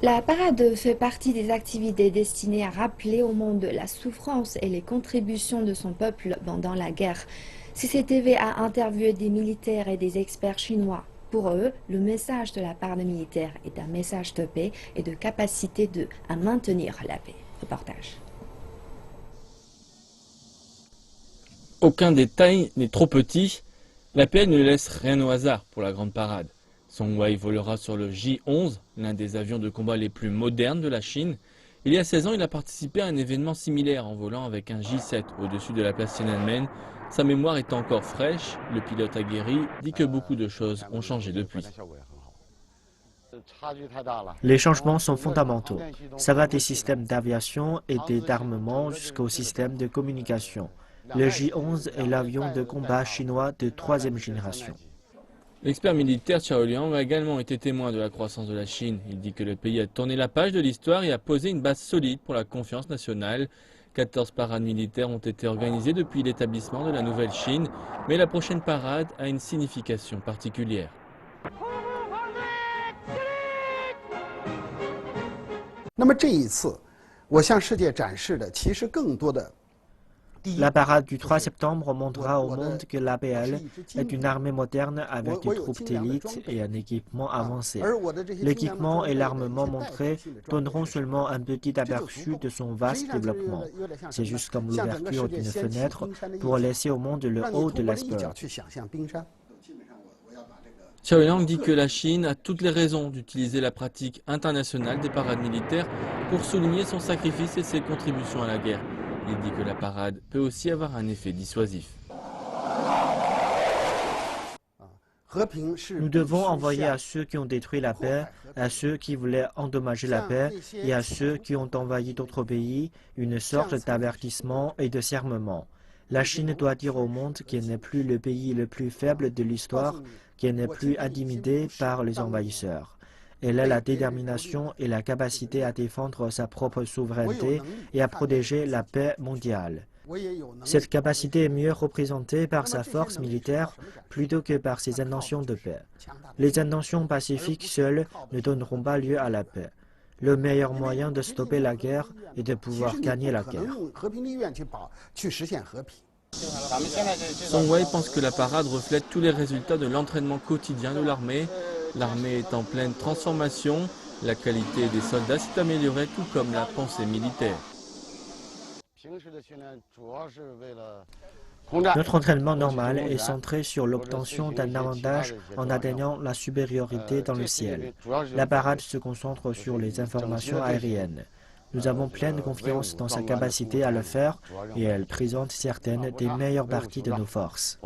La parade fait partie des activités destinées à rappeler au monde la souffrance et les contributions de son peuple pendant la guerre. CCTV a interviewé des militaires et des experts chinois. Pour eux, le message de la parade militaire est un message de paix et de capacité à maintenir la paix. Reportage. Aucun détail n'est trop petit. L'APL ne laisse rien au hasard pour la grande parade. Song Wei volera sur le J-11, l'un des avions de combat les plus modernes de la Chine. Il y a 16 ans, il a participé à un événement similaire en volant avec un J-7 au-dessus de la place Tiananmen. Sa mémoire est encore fraîche. Le pilote aguerri dit que beaucoup de choses ont changé depuis. Les changements sont fondamentaux. Ça va des systèmes d'aviation et d'armement jusqu'au système de communication. Le J-11 est l'avion de combat chinois de troisième génération. L'expert militaire Chao Liang a également été témoin de la croissance de la Chine. Il dit que le pays a tourné la page de l'histoire et a posé une base solide pour la confiance nationale. 14 parades militaires ont été organisées depuis l'établissement de la nouvelle Chine, mais la prochaine parade a une signification particulière. La parade du 3 septembre montrera au monde que l'APL est une armée moderne avec des troupes d'élite et un équipement avancé. L'équipement et l'armement montrés donneront seulement un petit aperçu de son vaste développement. C'est juste comme l'ouverture d'une fenêtre pour laisser au monde le haut de l'iceberg. Chao Liang dit que la Chine a toutes les raisons d'utiliser la pratique internationale des parades militaires pour souligner son sacrifice et ses contributions à la guerre. Il dit que la parade peut aussi avoir un effet dissuasif. Nous devons envoyer à ceux qui ont détruit la paix, à ceux qui voulaient endommager la paix et à ceux qui ont envahi d'autres pays une sorte d'avertissement et de serment. La Chine doit dire au monde qu'elle n'est plus le pays le plus faible de l'histoire, qu'elle n'est plus intimidée par les envahisseurs. Elle a la détermination et la capacité à défendre sa propre souveraineté et à protéger la paix mondiale. Cette capacité est mieux représentée par sa force militaire plutôt que par ses intentions de paix. Les intentions pacifiques seules ne donneront pas lieu à la paix. Le meilleur moyen de stopper la guerre est de pouvoir gagner la guerre. Song Wei pense que la parade reflète tous les résultats de l'entraînement quotidien de l'armée. L'armée est en pleine transformation. La qualité des soldats s'est améliorée, tout comme la pensée militaire. Notre entraînement normal est centré sur l'obtention d'un avantage en atteignant la supériorité dans le ciel. La parade se concentre sur les informations aériennes. Nous avons pleine confiance dans sa capacité à le faire et elle présente certaines des meilleures parties de nos forces.